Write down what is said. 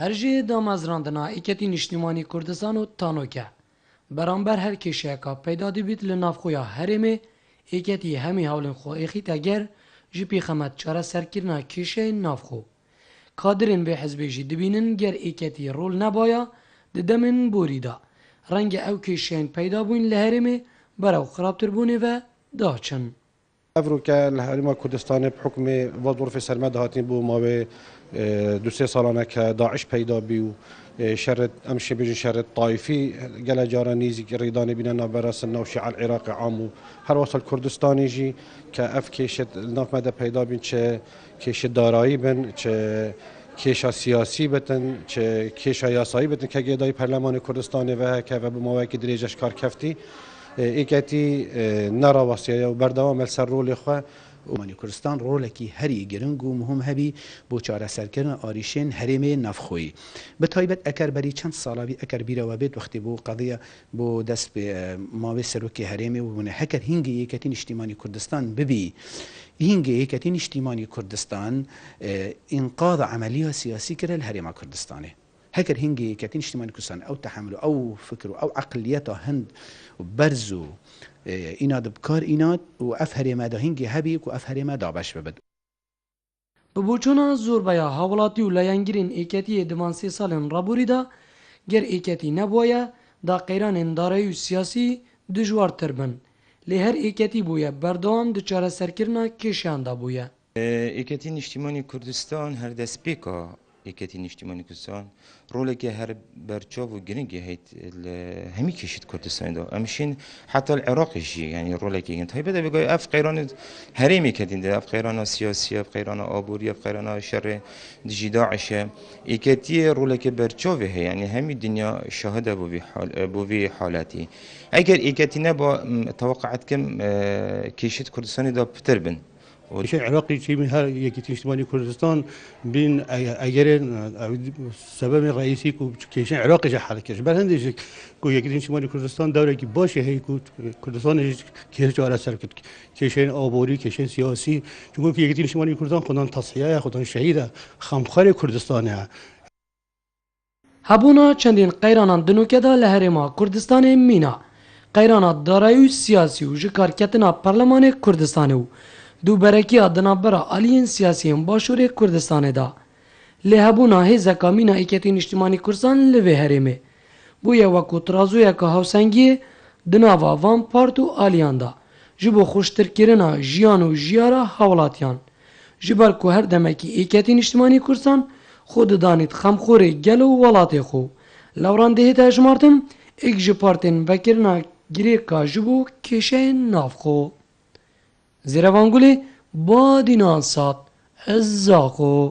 هر جه دامزراندنا ایکتی نیشتیمانی کردستان و تانوکه برانبر هر کشیه که پیدا دیبید لنافخویا هرمه ایکتی همی هولن خو ایخی تگر جی پیخمت چاره سرکرنا کشیه نافخو کادرین به حزبی جی دبینن گر ایکتی رول نبایا ددمن بوریدا رنگ او کشیین پیدا بوین لهرمه براو خرابتر بونه و داچن افروکا الهرم کردستان بحکم وظروف سرمد هاتین بو ما به دو سه سالانه که داعش پیدا بیو شرط امشي بيجي شرط طائفي قال جارانيزي ريداني بينا نابراس النوشي على العراق عامو هر وصل كردستان يجي كاف كيشت الناف مدى پیدا بين كيش دارایی بن كيشا سياسي بتن كيشا ياسایی بتن که گدای پارلمان کردستان و که و بمواقع درجهش کار کفتی ایکتی نرا واسیه و بردوام سر رول خو مانی کردستان رولکی هری گرنگ و مهم هبی بو چاره سرکردن آریشین هرمه نفخوی به تایبت اکر بری چند سالاوی اکر بیره و بیت وقتی بو قضیه بو دست به ماوی سروکی هرمه و بونه هکر هنگی یکتین اجتماعی کردستان ببی هنگی یکتین اجتماعی کردستان انقاذ عملیه سیاسی کرد الهرم کردستانه هكر هنجي كاتين اجتماعي كردستان او تحملوا او فكروا او عقليتها هند وبرزوا ایناد بکار ایناد و افهری مادا هنگی هبیک و افهری مادا باش ببد. ببوچونا زور بیا حوالاتی و لینگرین ایکتی دمانسی سالن رابوری دا گر ایکتی نبویا دا قیران دارایی سیاسی دجوار تربن لی هر ایکتی بویا بردوام دچاره سرکرنا کشان دا بویا. ایکتی اجتماعی کردستان هر دست بیکا ایکتی اجتماعی کردستان روله که هر برچاو و گرینگی هیت همی کشید کردستان دا امشین حتی العراقیشی یعنی روله که هی بده بگوی اف قیران هرمی کردین ده اف قیران سیاسی اف قیران آبوری اف قیران شر دجی داعشه ایکتی روله که برچاو هی یعنی همی دنیا شاهده بوی حالاتی اگر ایکتی نبا توقعت کم کشید کردستان دا بتر بن شيء عراقي شيء من هذا يكتي اجتماعي كردستان بين اجرين سبب رئيسي كشيء عراقي جا حركه بل هندي كو يكتي اجتماعي كردستان دوله کی باشه هي كردستان كيش على سركت كشيء آبوری كشيء سياسي چون که يكتي اجتماعي كردستان خودان تصحیه خودان شهيده خمخار كردستانه هبونا چندین قیرانان دنوکدا لهرما کردستان مینا قیرانات دارایی سیاسی و جکارکتنا پارلمان کردستان و دو برکی آدنا برا آلین سیاسیم باشور کردستان دا لهبونا هزا کامینا ایکتین اجتماعی کردستان لوی هرمه بویا وکو ترازویا که هاوسنگی دناوا وان پارتو آلیان دا جبو خوشتر کرنا جیان و جیارا حولاتیان جبر کو هر دمکی ایکتین اجتماعی کردستان خود دانید خمخوری گلو ولاتی خو لوران دهی تاجمارتم ایک جپارتن بکرنا گریکا جبو کشه نافخو زیروانگولی با دینان سات ازاقو